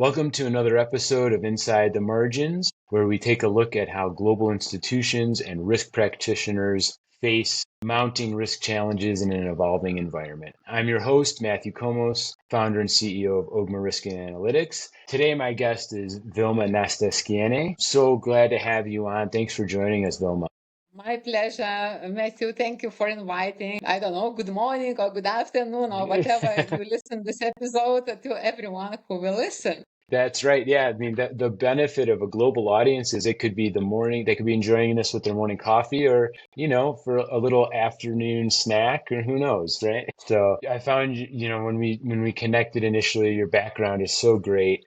Welcome to another episode of Inside the Margins, where we take a look at how global institutions and risk practitioners face mounting risk challenges in an evolving environment. I'm your host, Matthew Komos, founder and CEO of Ogma Risk and Analytics. Today, my guest is Vilma Nastaskiene. So glad to have you on. Thanks for joining us, Vilma. My pleasure, Matthew. Thank you for inviting. I don't know, good morning or good afternoon or whatever you listen this episode to everyone who will listen. That's right. Yeah. I mean, the benefit of a global audience is it could be the morning, they could be enjoying this with their morning coffee or, for a little afternoon snack or who knows, right? So I found, when we connected initially, your background is so great.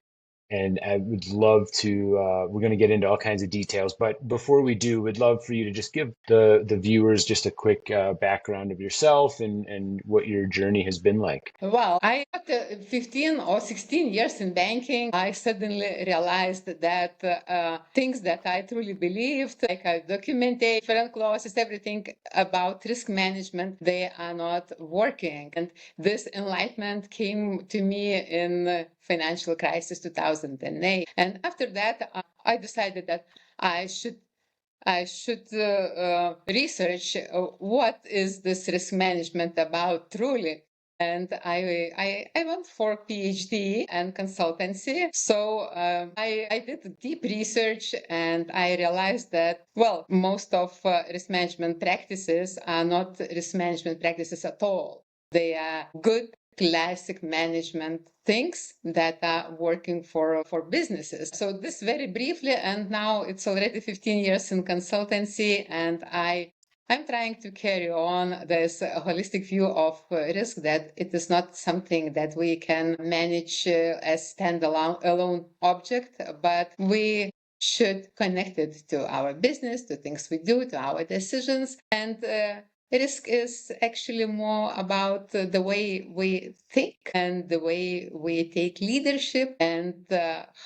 And I would love to, we're going to get into all kinds of details, but before we do, we'd love for you to just give the viewers just a quick background of yourself and what your journey has been like. Well, I got 15 or 16 years in banking. I suddenly realized that things that I truly believed, like documentation, different clauses, everything about risk management, they are not working. And this enlightenment came to me in financial crisis 2008. And after that, I decided that I should research what is this risk management about truly. And I went for PhD and consultancy. So I did deep research and I realized that, well, most of risk management practices are not risk management practices at all. They are good classic management things that are working for businesses. So this very briefly, and now it's already 15 years in consultancy, and I'm trying to carry on this holistic view of risk, that it is not something that we can manage as standalone alone object, but we should connect it to our business, to things we do, to our decisions. And risk is actually more about the way we think and the way we take leadership and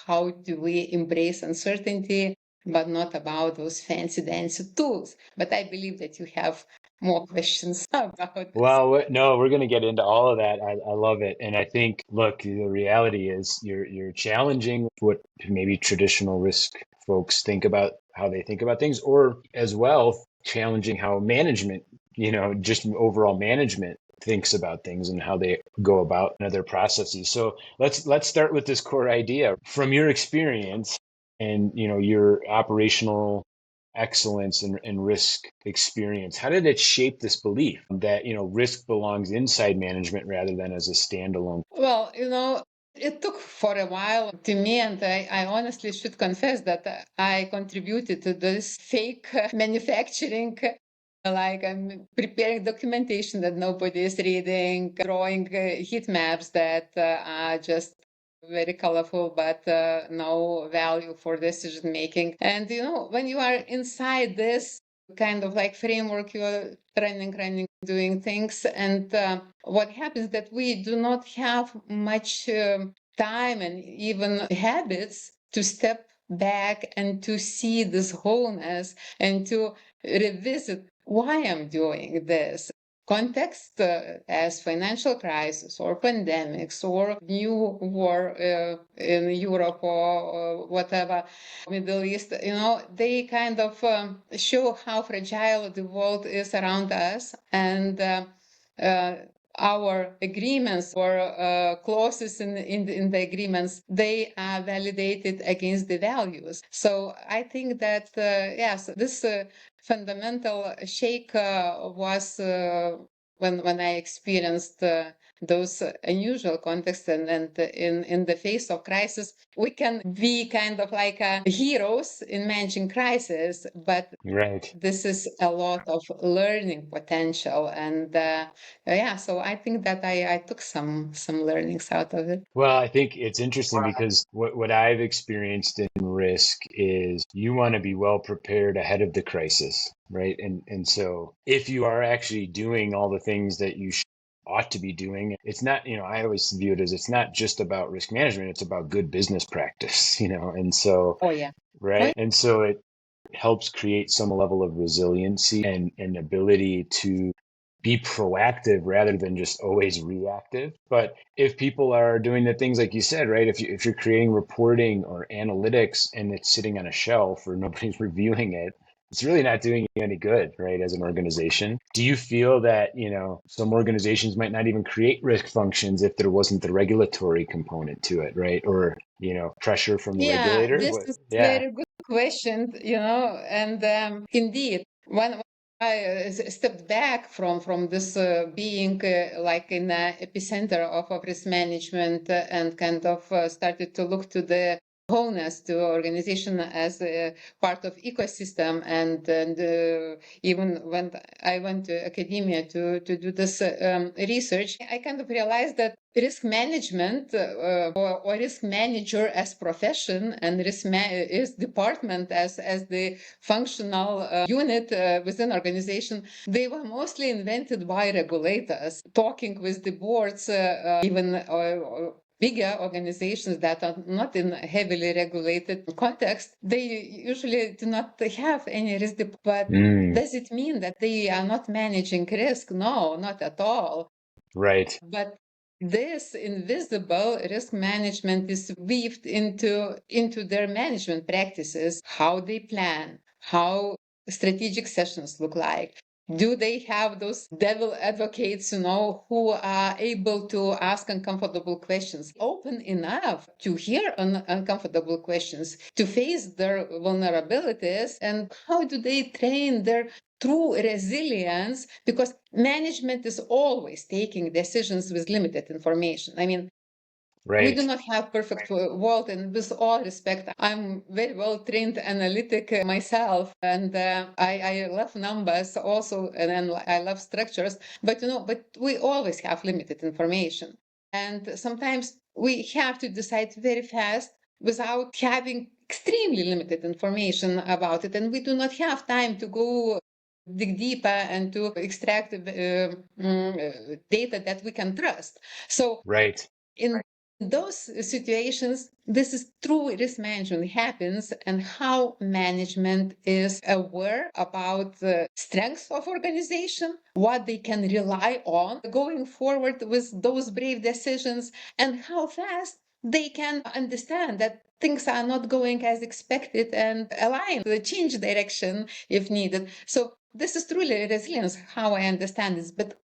how do we embrace uncertainty, but not about those fancy dancy tools. But I believe that you have more questions about this. Well, no, we're going to get into all of that. I love it. And I think, look, the reality is you're challenging what maybe traditional risk folks think about how they think about things, or as well, challenging how management, just overall management thinks about things and how they go about their processes. So let's start with this core idea. From your experience and, your operational excellence and risk experience, how did it shape this belief that risk belongs inside management rather than as a standalone? Well, it took for a while to me, and I honestly should confess that I contributed to this fake manufacturing. Like I'm preparing documentation that nobody is reading, drawing heat maps that are just very colorful, but no value for decision making. And when you are inside this kind of like framework, you are running, doing things, and what happens that we do not have much time and even habits to step back and to see this wholeness and to revisit why I'm doing this. Context as financial crisis or pandemics or new war in Europe or whatever, Middle East, they kind of show how fragile the world is around us, and uh, our agreements or clauses in the agreements, they are validated against the values. So I think that, yes, this fundamental shake was when I experienced those unusual contexts, and in the face of crisis, we can be kind of like heroes in managing crisis, but Right. this is a lot of learning potential, and yeah, so I think that I took some learnings out of it. Well, I think it's interesting because what I've experienced in risk is you want to be well prepared ahead of the crisis, right? And so if you are actually doing all the things that you ought to be doing, it's not, I always view it as it's not just about risk management, it's about good business practice, and so, Oh yeah. right? And so it helps create some level of resiliency and ability to be proactive rather than just always reactive. But if people are doing the things like you said, right? If you're creating reporting or analytics and it's sitting on a shelf or nobody's reviewing it, it's really not doing you any good, right? As an organization. Do you feel that, some organizations might not even create risk functions if there wasn't the regulatory component to it, right? Or, pressure from the Yeah, regulator? this What? is Yeah. very good question, and indeed, when I stepped back from this being like in the epicenter of risk management and kind of started to look to the wholeness to organization as a part of ecosystem, and even when I went to academia to do this research, I kind of realized that risk management or risk manager as profession and risk department as the functional unit within organization, they were mostly invented by regulators talking with the boards, even bigger organizations that are not in a heavily regulated context, they usually do not have any risk. But Mm, does it mean that they are not managing risk? No, not at all. right. But this invisible risk management is weaved into their management practices, how they plan, how strategic sessions look like. Do they have those devil advocates, who are able to ask uncomfortable questions, open enough to hear uncomfortable questions, to face their vulnerabilities? And how do they train their true resilience, because management is always taking decisions with limited information. I mean, we do Right. not have perfect world, and with all respect, I'm very well trained analytic myself, and I love numbers also, and then I love structures. But we always have limited information, and sometimes we have to decide very fast without having extremely limited information about it, and we do not have time to go dig deeper and to extract data that we can trust. So Right. in those situations, this is true risk management happens, and how management is aware about the strengths of organization, what they can rely on going forward with those brave decisions, and how fast they can understand that things are not going as expected and align to change direction if needed. So this is truly resilience, how I understand this. But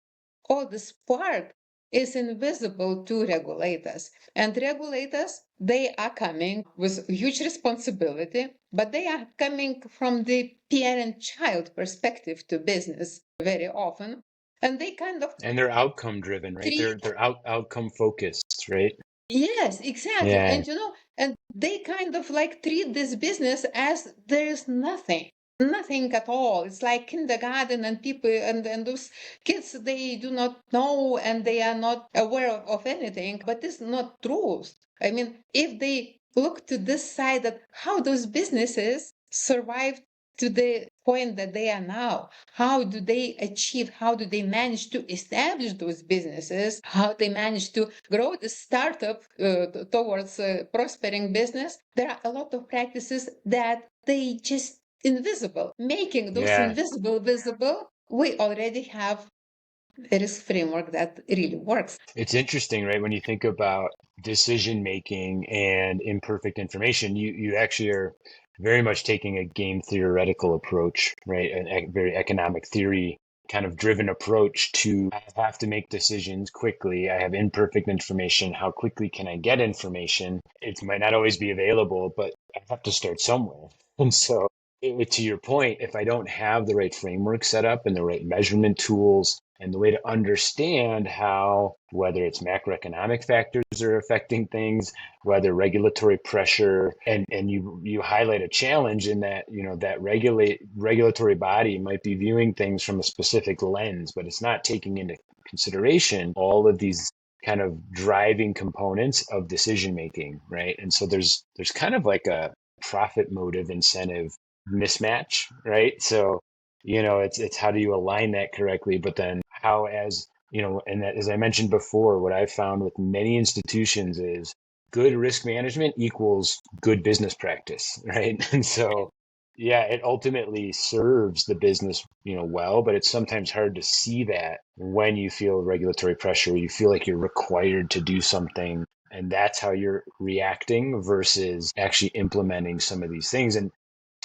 all this part is invisible to regulators. And regulators, they are coming with huge responsibility, but they are coming from the parent-child perspective to business very often. And they kind of And they're outcome driven, right? treat, They're outcome focused, right? yes, exactly. Yeah. And they kind of like treat this business as there is nothing at all. It's like kindergarten, and people and those kids, they do not know and they are not aware of anything, but it's not truth. I mean, if they look to this side, that how those businesses survive to the point that they are now, how do they achieve, how do they manage to establish those businesses, how they manage to grow the startup towards a prospering business, there are a lot of practices that they just invisible. Making those Yeah. invisible visible, we already have a risk framework that really works. It's interesting, right? When you think about decision making and imperfect information, you actually are very much taking a game theoretical approach, right? Very economic theory kind of driven approach to I have to make decisions quickly. I have imperfect information. How quickly can I get information? It might not always be available, but I have to start somewhere. And so, to your point, if I don't have the right framework set up and the right measurement tools, and the way to understand how, whether it's macroeconomic factors are affecting things, whether regulatory pressure, and you highlight a challenge in that, that regulatory body might be viewing things from a specific lens, but it's not taking into consideration all of these kind of driving components of decision making, right? And so there's kind of like a profit motive incentive mismatch, right? So it's how do you align that correctly, but then how, as and that, as I mentioned before, what I've found with many institutions is good risk management equals good business practice, right? And so yeah, it ultimately serves the business, well, but it's sometimes hard to see that when you feel regulatory pressure, you feel like you're required to do something, and that's how you're reacting versus actually implementing some of these things. And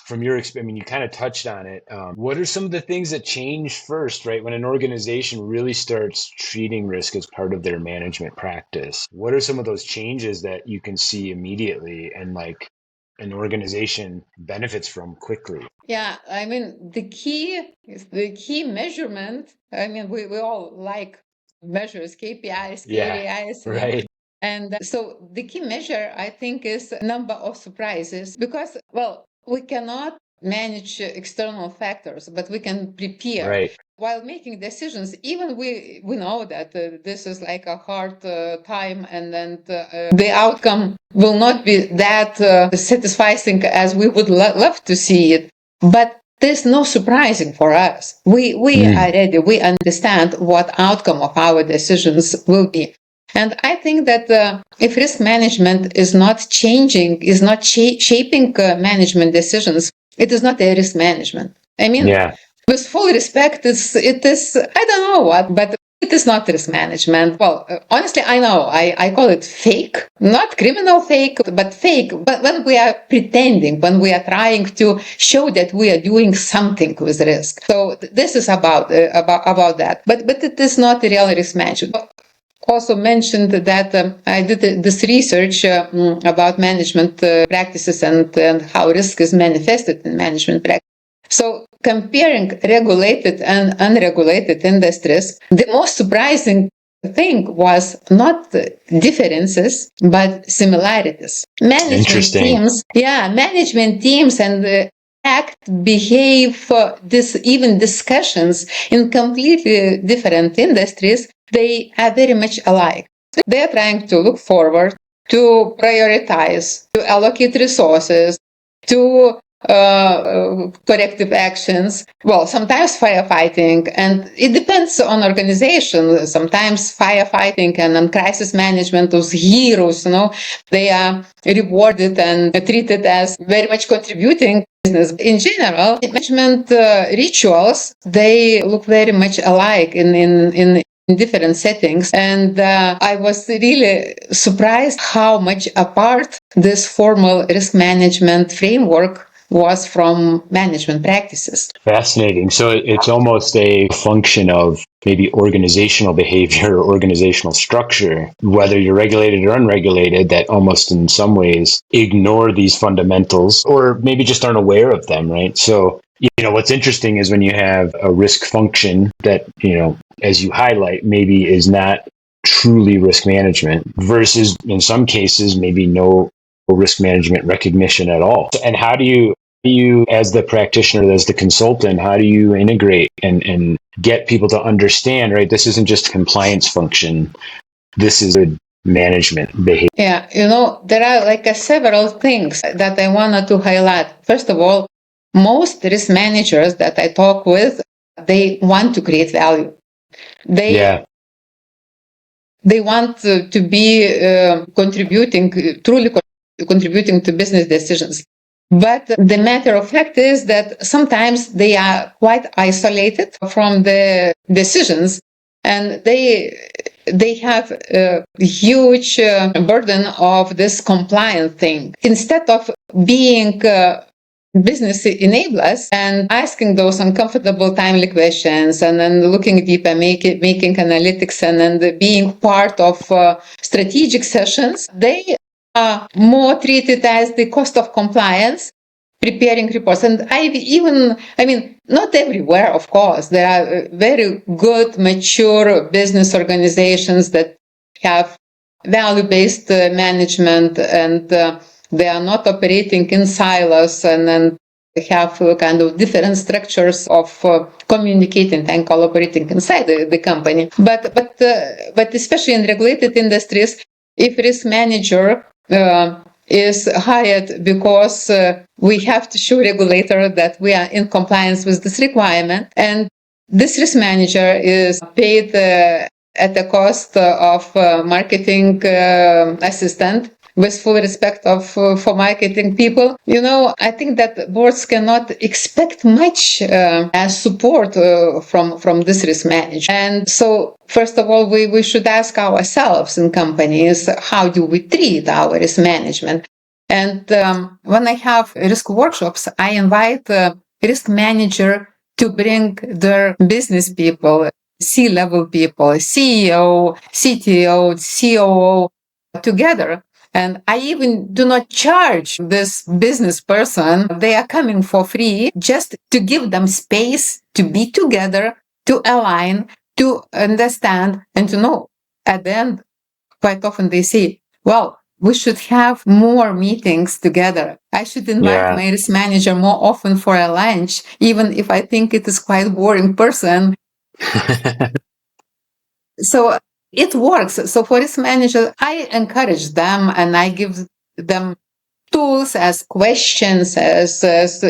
from your experience, I mean, you kind of touched on it. What are some of the things that change first, right? When an organization really starts treating risk as part of their management practice, what are some of those changes that you can see immediately and like an organization benefits from quickly? Yeah, I mean, the key measurement. I mean, we all like measures, KPIs, Yeah, KVIs, right. and so the key measure, I think, is number of surprises because, well, we cannot manage external factors, but we can prepare Right. while making decisions. Even we know that this is like a hard time, and then the outcome will not be that satisfying as we would love to see it. But there's no surprising for us. We Mm. are ready. We understand what outcome of our decisions will be. And I think that if risk management is not changing, is not shaping management decisions, it is not a risk management. I mean, Yeah. with full respect, it is, I don't know what, but it is not risk management. Well, honestly, I know. I call it fake, not criminal fake, but fake. But when we are pretending, when we are trying to show that we are doing something with risk, so this is about that. But it is not a real risk management. Also mentioned that I did this research about management practices and how risk is manifested in management practice. So comparing regulated and unregulated industries, the most surprising thing was not differences, but similarities. Interesting. Management teams and act, behave, even discussions in completely different industries, they are very much alike. They are trying to look forward, to prioritize, to allocate resources, to corrective actions. Well, sometimes firefighting, and it depends on organization. Sometimes firefighting and crisis management, those heroes, they are rewarded and treated as very much contributing business. In general, management rituals, they look very much alike in different settings. And I was really surprised how much apart this formal risk management framework was from management practices. Fascinating. So it's almost a function of maybe organizational behavior or organizational structure, whether you're regulated or unregulated, that almost in some ways ignore these fundamentals or maybe just aren't aware of them, right? So, what's interesting is when you have a risk function that, as you highlight, maybe is not truly risk management versus in some cases, maybe no risk management recognition at all. And how do you, as the practitioner, as the consultant, how do you integrate and get people to understand, right? This isn't just compliance function. This is good management behavior. Yeah, there are like several things that I wanted to highlight. First of all, most risk managers that I talk with, they want to create value. They Yeah. they want to be truly contributing to business decisions. But the matter of fact is that sometimes they are quite isolated from the decisions, and they have a huge burden of this compliance thing. Instead of being business enablers and asking those uncomfortable, timely questions, and then looking deeper, making analytics, and then being part of strategic sessions, they are more treated as the cost of compliance, preparing reports. And not everywhere, of course. There are very good, mature business organizations that have value-based management, and they are not operating in silos, and then have kind of different structures of communicating and collaborating inside the company. But especially in regulated industries, if risk manager is hired because we have to show regulator that we are in compliance with this requirement, and this risk manager is paid at the cost of marketing assistant, with full respect of for marketing people, I think that boards cannot expect much as support from this risk management. And so, first of all, we should ask ourselves in companies, how do we treat our risk management? And when I have risk workshops, I invite risk manager to bring their business people, C-level people, CEO, CTO, COO together. And I even do not charge this business person. They are coming for free just to give them space to be together, to align, to understand, and to know. At the end, quite often they say, well, we should have more meetings together. I should invite my risk manager more often for a lunch, even if I think it is quite boring person. So it works. So for risk managers, I encourage them and I give them tools as questions, as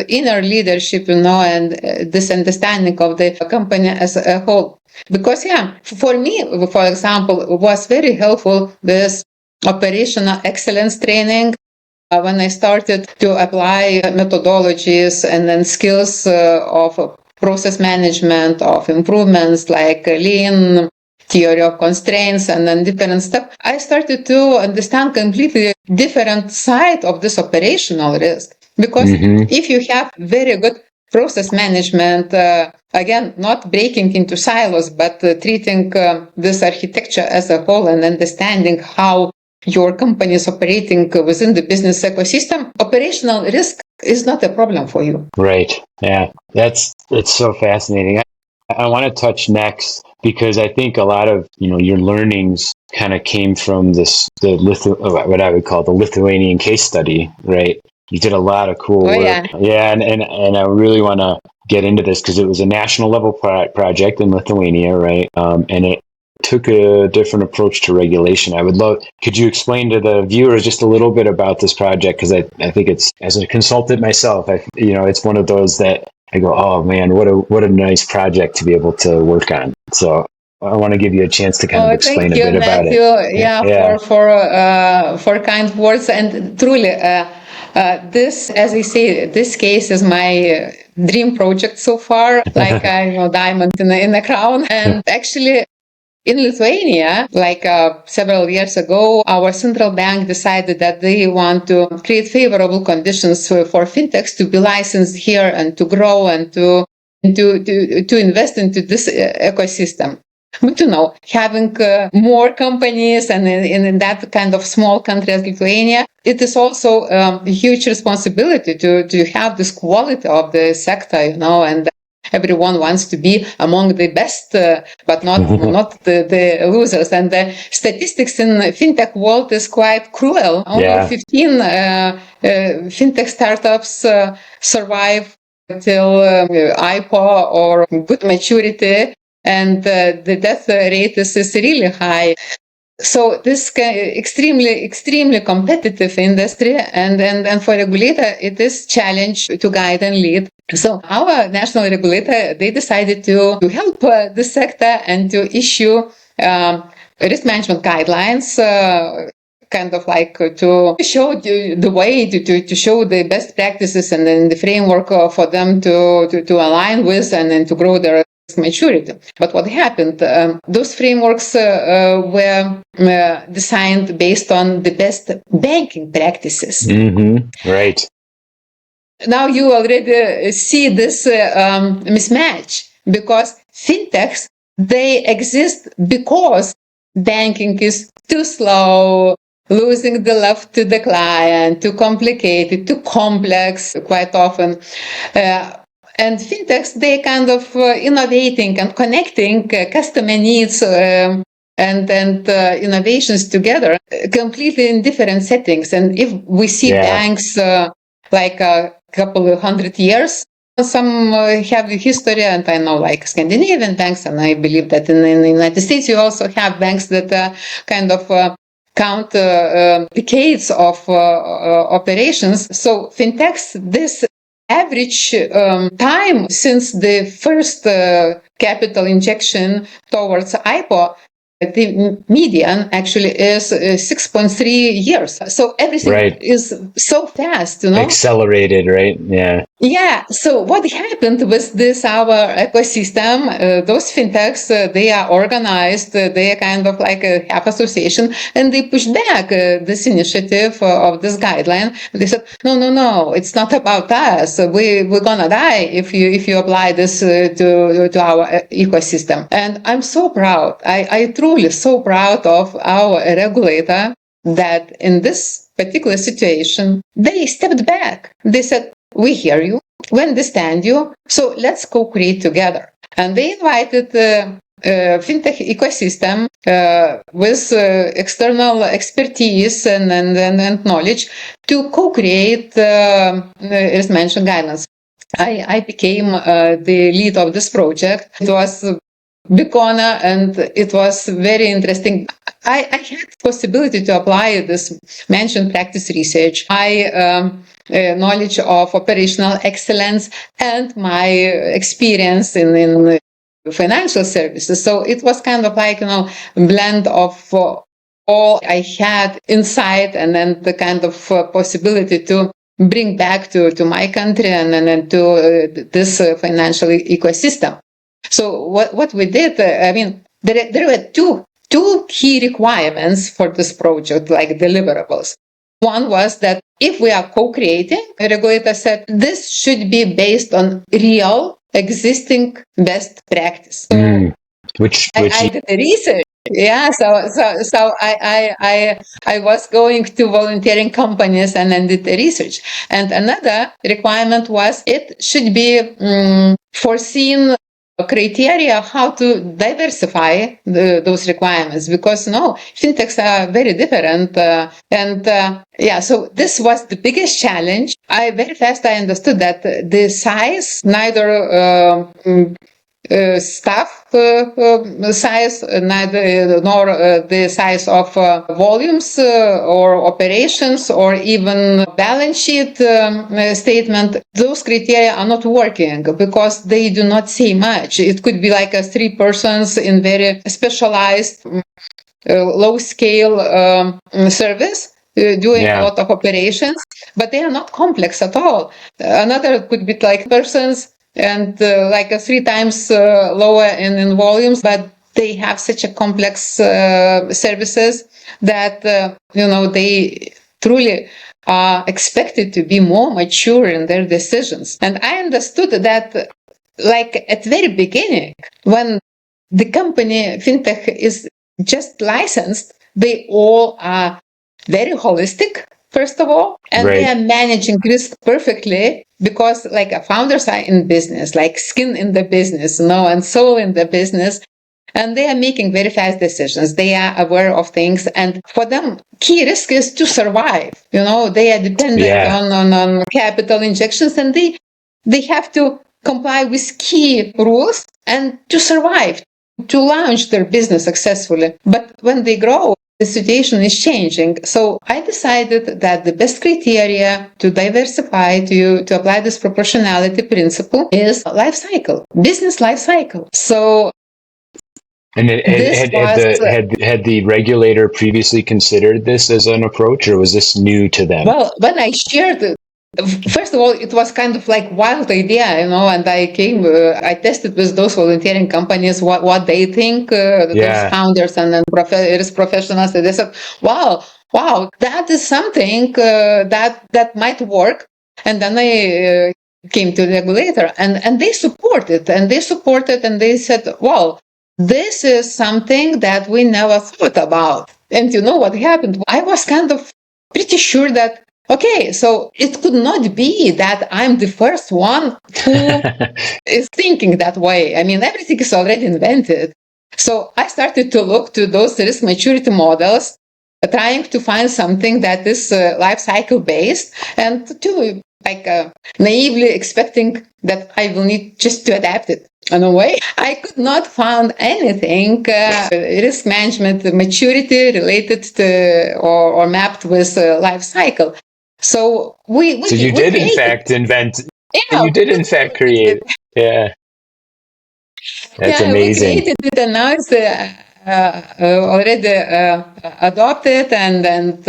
inner leadership, and this understanding of the company as a whole. Because, for me, for example, it was very helpful this operational excellence training when I started to apply methodologies and then skills of process management, of improvements like lean, theory of constraints, and then different stuff. I started to understand completely different side of this operational risk. Because if you have very good process management, again, not breaking into silos, but treating this architecture as a whole and understanding how your company is operating within the business ecosystem, operational risk is not a problem for you. Right. Yeah. It's so fascinating. I want to touch next because I think a lot of, your learnings kind of came from what I would call the Lithuanian case study, right? You did a lot of cool work. Yeah. And I really want to get into this because it was a national level project in Lithuania, right? And it took a different approach to regulation. Could you explain to the viewers just a little bit about this project? Because I think it's, as a consultant myself, it's one of those that I go, oh man, what a nice project to be able to work on. So I want to give you a chance to kind of explain a bit about it. Yeah, for kind words, and truly, this, as I say, this case is my dream project so far. Like diamond in the crown, and actually. In Lithuania, several years ago, our central bank decided that they want to create favorable conditions for fintechs to be licensed here and to grow and to invest into this ecosystem. But having more companies and in that kind of small country as Lithuania, it is also a huge responsibility to have this quality of the sector, and everyone wants to be among the best, but not the losers. And the statistics in fintech world is quite cruel. Only 15 fintech startups survive till IPO or good maturity, and the death rate is really high. So this extremely competitive industry, and for regulator, it is challenge to guide and lead. So our national regulator, they decided to help this sector and to issue risk management guidelines, kind of like to show the way, to show the best practices and then the framework for them to align with and then to grow their maturity. But what happened? Those frameworks were designed based on the best banking practices. Right. Now you already see this mismatch, because fintechs, they exist because banking is too slow, losing the love to the client, too complicated, too complex quite often. And fintechs, they kind of innovating and connecting customer needs and innovations together completely in different settings. And if we see banks like a couple of 100 years, some have a history, and I know like Scandinavian banks, and I believe that in the United States you also have banks that kind of count decades of operations. So fintechs, this average time since the first capital injection towards IPO the median actually is 6.3 years. So everything Right. is so fast, you know. Accelerated, right? Yeah. Yeah. So what happened with this our ecosystem? Those fintechs they are organized. They are kind of like a half association, and they push back this initiative of this guideline. They said, no, no, no, it's not about us. We're gonna die if you apply this to our ecosystem. And I'm so proud. I truly so proud of our regulator that in this particular situation they stepped back. They said, we hear you, we understand you, so let's co-create together. And they invited fintech ecosystem with external expertise and knowledge to co-create, as mentioned, guidelines. I became the lead of this project. It was a big honor and it was very interesting. I had possibility to apply this mentioned practice research, my knowledge of operational excellence, and my experience in financial services. So it was kind of like, blend of all I had inside, and then the kind of possibility to bring back to my country and to this financial ecosystem. So what we did, there were two key requirements for this project, like deliverables. One was that if we are co-creating, the regulator said this should be based on real existing best practice. Which I did the research. Yeah, so I was going to volunteering companies and then did the research. And another requirement was it should be foreseen criteria how to diversify those requirements, because fintechs are very different, so this was the biggest challenge. I very fast I understood that the size, neither staff size, neither nor the size of volumes or operations or even balance sheet statement, those criteria are not working because they do not say much. It could be like 3 persons in very specialized low scale service doing a lot of operations, but they are not complex at all. Another could be like persons and like 3 times lower in volumes, but they have such a complex services that they truly are expected to be more mature in their decisions. And I understood that, like at the very beginning, when the company fintech is just licensed, they all are very holistic, first of all, and they are managing risk perfectly because like founders are in business, like skin in the business, and soul in the business. And they are making very fast decisions. They are aware of things. And for them, key risk is to survive. They are dependent on capital injections, and they have to comply with key rules and to survive, to launch their business successfully. But when they grow, the situation is changing. So I decided that the best criteria to diversify, to apply this proportionality principle is life cycle, business life cycle. So and had the regulator previously considered this as an approach, or was this new to them? Well, when I shared it, first of all, it was kind of like wild idea, and I tested with those volunteering companies what they think, those founders and then risk professionals, and they said, wow, that is something that might work. And then I came to the regulator, and they supported, and they said, well, this is something that we never thought about. And you know what happened? I was kind of pretty sure that, okay, so it could not be that I'm the first one who is thinking that way. I mean, everything is already invented. So I started to look to those risk maturity models, trying to find something that is life cycle based, and to naively expecting that I will need just to adapt it. In a way, I could not find anything risk management maturity related to or mapped with life cycle. So you did in fact invent. Yeah, you did in fact create. Yeah, that's amazing. We created it, and now it's already adopted and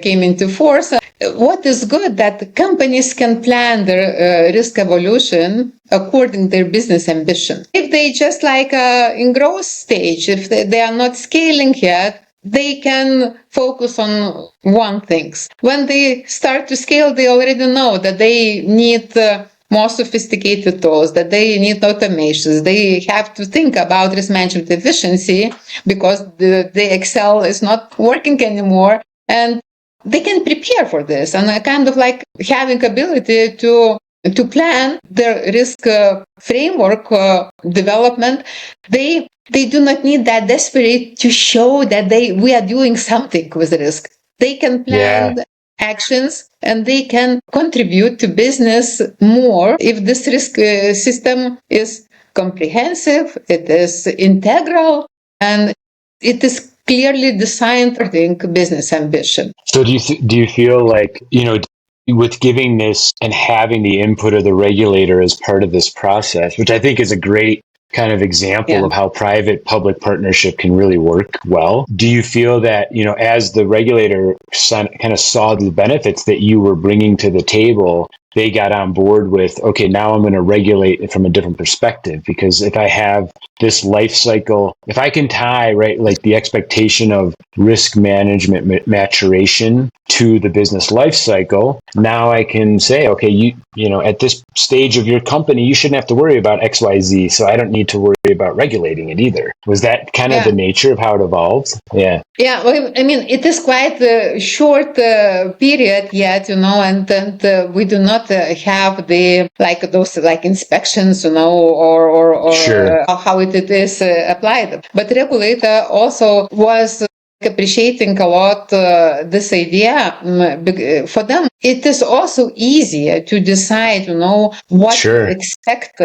came into force. What is good that companies can plan their risk evolution according to their business ambition. If they just like in growth stage, if they are not scaling yet, they can focus on one thing. When they start to scale, they already know that they need more sophisticated tools, that they need automations. They have to think about risk management efficiency because the Excel is not working anymore. And they can prepare for this and kind of like having ability to plan their risk framework development. They do not need that desperate to show that we are doing something with risk. They can plan actions and they can contribute to business more if this risk system is comprehensive, it is integral, and it is clearly designed for the business ambition. So do you feel like, with giving this and having the input of the regulator as part of this process, which I think is a great kind of example of how private public partnership can really work well. Do you feel that, as the regulator kind of saw the benefits that you were bringing to the table, they got on board with, okay, now I'm going to regulate it from a different perspective? Because if I have this life cycle, if I can tie, right, like the expectation of risk management maturation to the business life cycle, now I can say, okay, you at this stage of your company, you shouldn't have to worry about XYZ. So I don't need to worry about regulating it either. Was that kind of the nature of how it evolved? Yeah. Yeah. Well, I mean, it is quite a short period yet, and we do not have those inspections, or Sure. how it is applied. But regulator also was appreciating a lot this idea. For them, it is also easier to decide, what to expect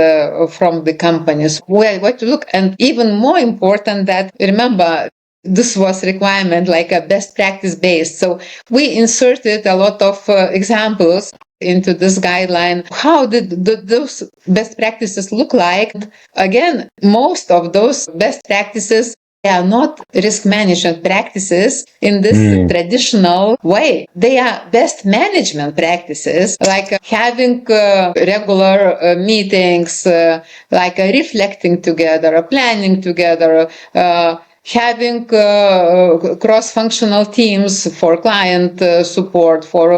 from the companies, what to look. And even more important that, remember, this was requirement like a best practice based. So we inserted a lot of examples into this guideline. How did those best practices look like? Again, most of those best practices, they are not risk management practices in this traditional way. They are best management practices, like having regular meetings, reflecting together, planning together, having cross-functional teams for client support, for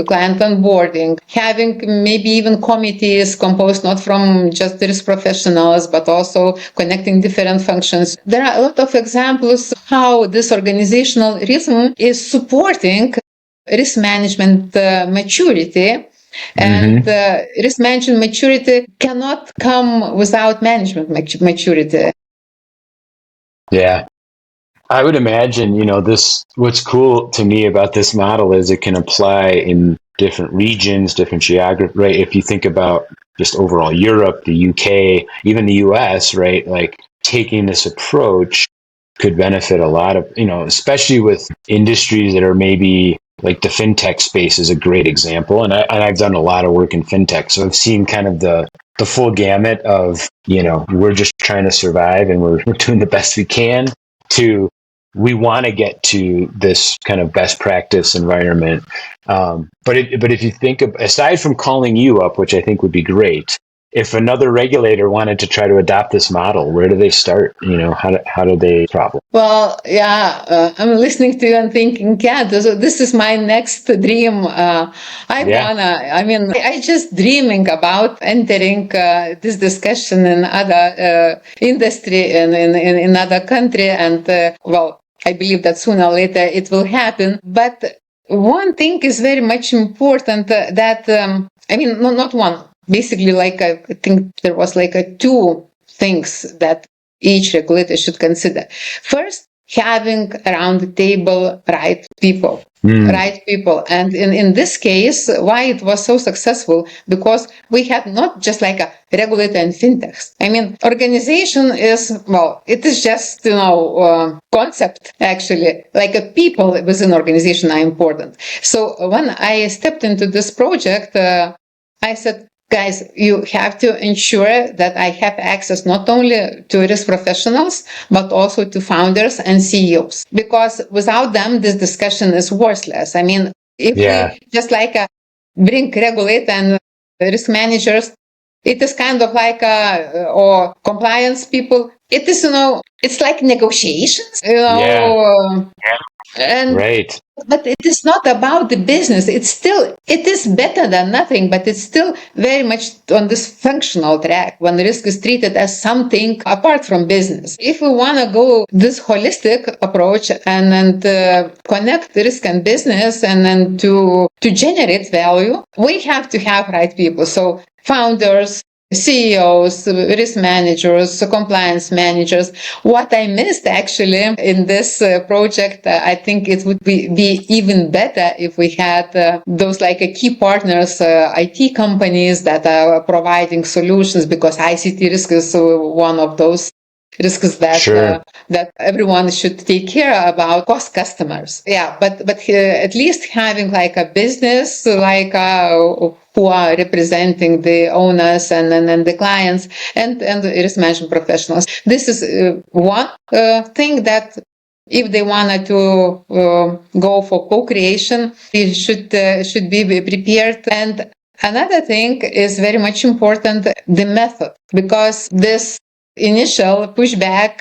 client onboarding, having maybe even committees composed not from just risk professionals, but also connecting different functions. There are a lot of examples how this organizational rhythm is supporting risk management maturity. And risk management maturity cannot come without management maturity. Yeah. I would imagine, what's cool to me about this model is it can apply in different regions, different geography, right? If you think about just overall Europe, the UK, even the US, right? Like taking this approach could benefit a lot of, especially with industries that are maybe like the fintech space is a great example. And I've done a lot of work in fintech. So I've seen kind of the full gamut of, we're just trying to survive and we're doing the best we can, to we want to get to this kind of best practice environment. But if you think of, aside from calling you up, which I think would be great, if another regulator wanted to try to adopt this model, where do they start? How do they problem? Well, I'm listening to you and thinking, this is my next dream. I just dreaming about entering this discussion in other industry and in other country. And I believe that sooner or later it will happen. But one thing is very much important that, not one. Basically, I think there was two things that each regulator should consider. First, having around the table right people. And in this case, why it was so successful? Because we had not just a regulator and fintechs. Organization is, it is just, concept actually, a people within organization are important. So when I stepped into this project, I said, guys, you have to ensure that I have access not only to risk professionals, but also to founders and CEOs, because without them, this discussion is worthless. I mean, if Yeah. we just like bring regulator and risk managers, it is kind of like or compliance people. It is, it's like negotiations, Yeah. and Right. but it is not about the business. It is better than nothing, but it's still very much on this functional track when risk is treated as something apart from business. If we want to go this holistic approach and connect risk and business and then to generate value, we have to have right people. So founders, CEOs, risk managers, compliance managers. What I missed actually in this project, I think it would be even better if we had those like key partners, IT companies that are providing solutions, because ICT risk is one of those risks that Sure. that everyone should take care about. Cost customers, yeah, but at least having like a business like who are representing the owners and the clients and risk management professionals. This is one thing that if they wanted to go for co-creation, they should be prepared. And another thing is very much important, the method, because this initial pushback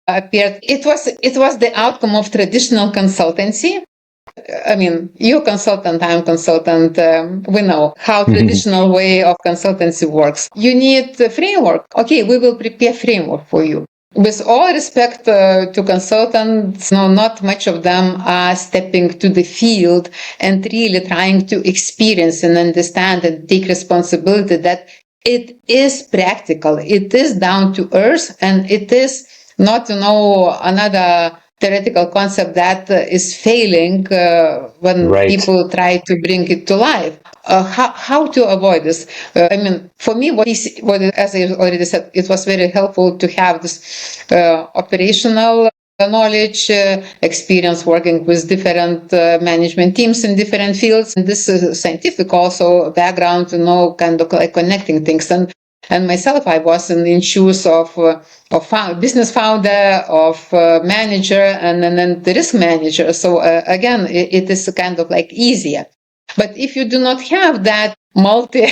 appeared. It was the outcome of traditional consultancy. I mean, you're consultant, I'm consultant. We know how traditional way of consultancy works. You need a framework. Okay, we will prepare framework for you. With all respect to consultants, no, not much of them are stepping to the field and really trying to experience and understand and take responsibility that it is practical, it is down to earth, and it is not, another theoretical concept that is failing when Right. people try to bring it to life. How to avoid this? I mean, for me, as I already said, it was very helpful to have this operational knowledge, experience working with different management teams in different fields. And this is scientific also background to know kind of like connecting things. And myself, I was in shoes of business founder, of manager, and then the risk manager. So again, it is kind of like easier. But if you do not have that multi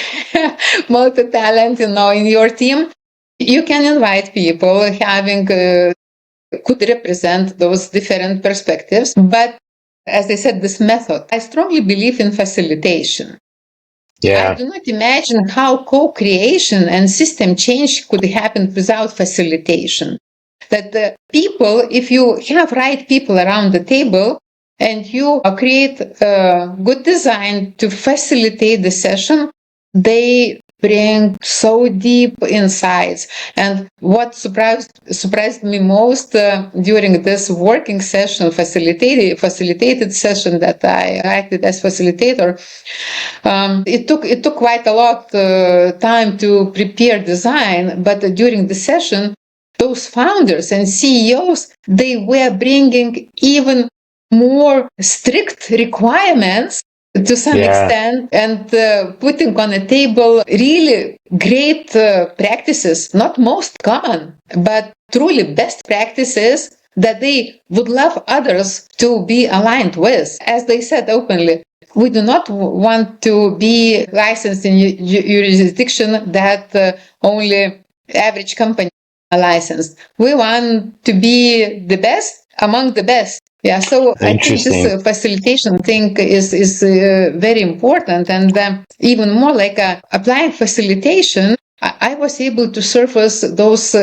talent, in your team, you can invite people having could represent those different perspectives. But as I said, this method, I strongly believe in facilitation. Yeah. I do not imagine how co-creation and system change could happen without facilitation. That the people, if you have right people around the table and you create a good design to facilitate the session, they bring so deep insights. And what surprised me most during this working session, facilitated session that I acted as facilitator, it took quite a lot time to prepare design, but during the session, those founders and CEOs, they were bringing even more strict requirements to some extent, and putting on the table really great practices, not most common, but truly best practices that they would love others to be aligned with. As they said openly, we do not want to be licensed in jurisdiction that only average companies are licensed. We want to be the best among the best. Yeah, so I think this facilitation thing is very important, and even more like applying facilitation. I was able to surface those,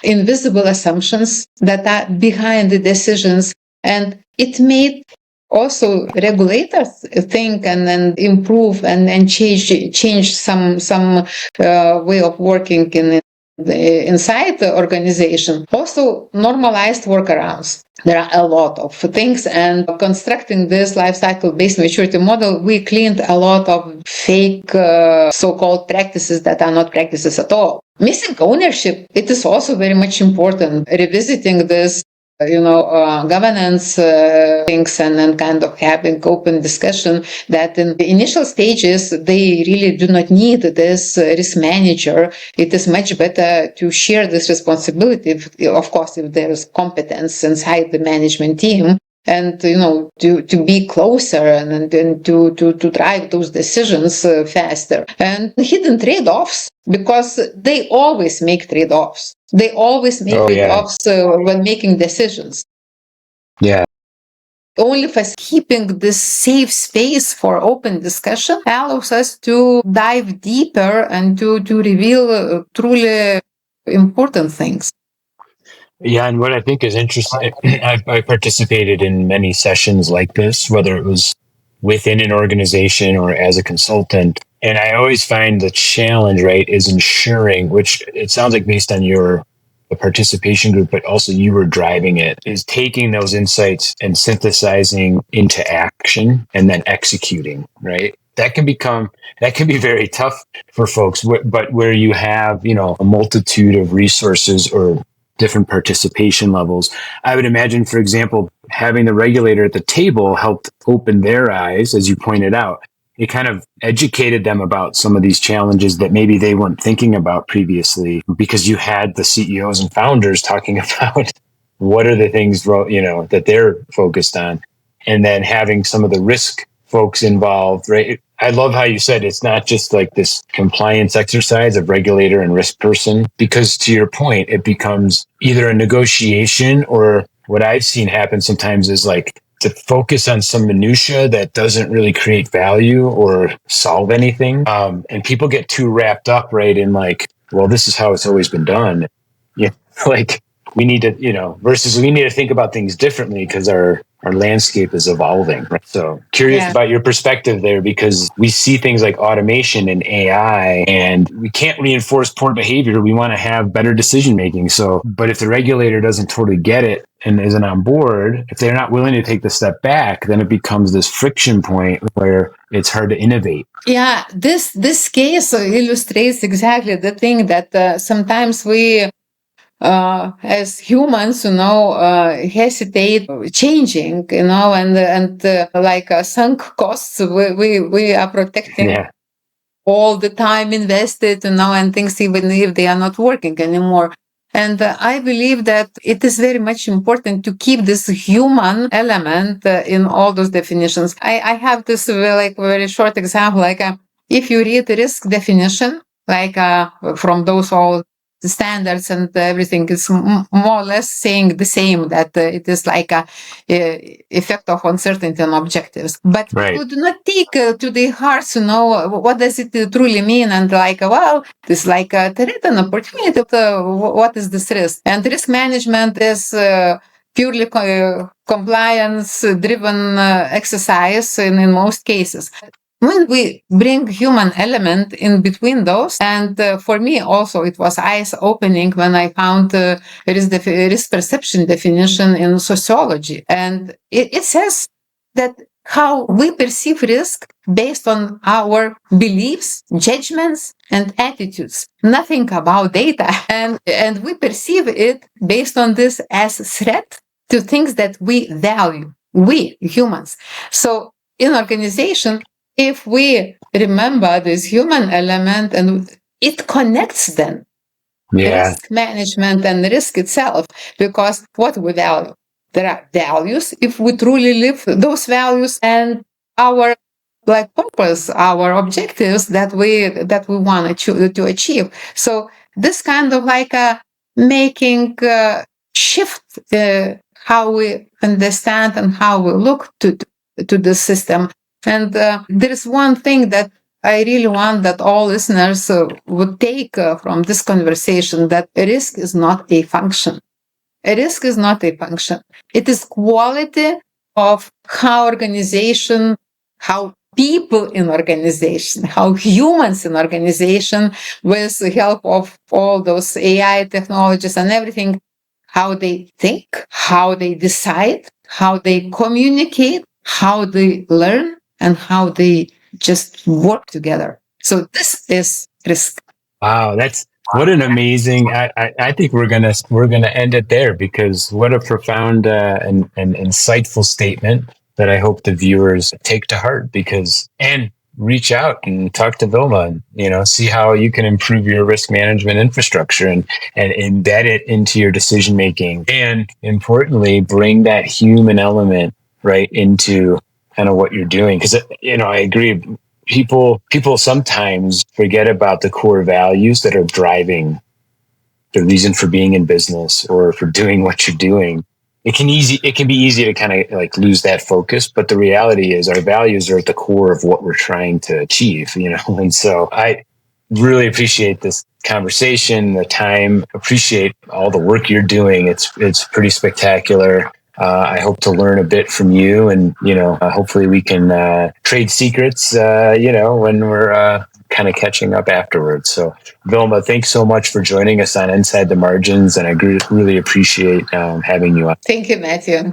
invisible assumptions that are behind the decisions, and it made also regulators think and then improve and change some way of working inside the organization. Also normalized workarounds. There are a lot of things, and constructing this life cycle based maturity model, we cleaned a lot of fake so-called practices that are not practices at all. Missing ownership, it is also very much important. Revisiting this governance things and then kind of having open discussion that in the initial stages, they really do not need this risk manager. It is much better to share this responsibility, of course, if there is competence inside the management team. And to be closer and to drive those decisions faster, and hidden trade-offs, because they always make trade-offs. They always make trade-offs when making decisions. Yeah. Only for keeping this safe space for open discussion allows us to dive deeper and to reveal truly important things. Yeah, and what I think is interesting, I participated in many sessions like this, whether it was within an organization or as a consultant. And I always find the challenge, right, is ensuring, which it sounds like based on the participation group, but also you were driving it, is taking those insights and synthesizing into action and then executing, right? That can be very tough for folks, but where you have, a multitude of resources or different participation levels. I would imagine, for example, having the regulator at the table helped open their eyes, as you pointed out. It kind of educated them about some of these challenges that maybe they weren't thinking about previously, because you had the CEOs and founders talking about what are the things, that they're focused on, and then having some of the risk folks involved, right? I love how you said it's not just like this compliance exercise of regulator and risk person, because to your point, it becomes either a negotiation, or what I've seen happen sometimes is like to focus on some minutia that doesn't really create value or solve anything. And people get too wrapped up, right, in like, well, this is how it's always been done. Yeah, like we need to, versus we need to think about things differently because our landscape is evolving. Right? So curious about your perspective there, because we see things like automation and AI, and we can't reinforce poor behavior. We want to have better decision making. So, but if the regulator doesn't totally get it and isn't on board, if they're not willing to take the step back, then it becomes this friction point where it's hard to innovate. Yeah, this case illustrates exactly the thing that sometimes we as humans, hesitate changing, and like sunk costs, we are protecting all the time invested, and things, even if they are not working anymore. And I believe that it is very much important to keep this human element in all those definitions. I have this very short example, if you read the risk definition, from those all the standards and everything is more or less saying the same, that it is like a effect of uncertainty on objectives. But we do not take to the heart, what does it truly mean? And this like a threat and opportunity. What is this risk? And risk management is purely compliance-driven exercise in most cases. When we bring human element in between those, and for me also it was eyes-opening when I found risk perception definition in sociology. And it says that how we perceive risk based on our beliefs, judgments, and attitudes. Nothing about data. And we perceive it based on this as threat to things that we value, we humans. So in organization, if we remember this human element, and it connects then risk management and risk itself, because what we value, there are values. If we truly live those values, and our purpose, our objectives that we want to achieve. So this kind of making shift how we understand and how we look to the system. And there is one thing that I really want that all listeners would take from this conversation, that risk is not a function. A risk is not a function. It is quality of how organization, how people in organization, how humans in organization, with the help of all those AI technologies and everything, how they think, how they decide, how they communicate, how they learn, and how they just work together. So this is risk. Wow, that's What an amazing! I think we're gonna end it there, because what a profound and insightful statement that I hope the viewers take to heart, because and reach out and talk to Vilma and see how you can improve your risk management infrastructure and embed it into your decision making, and importantly bring that human element right into kind of what you're doing, because I agree, people sometimes forget about the core values that are driving the reason for being in business or for doing what you're doing. It can be easy to kind of like lose that focus, but the reality is our values are at the core of what we're trying to achieve, and so I really appreciate this conversation, the time, appreciate all the work you're doing. It's pretty spectacular. I hope to learn a bit from you, and hopefully we can trade secrets. When we're kind of catching up afterwards. So, Vilma, thanks so much for joining us on Inside the Margins, and I really appreciate having you on. Thank you, Matthew.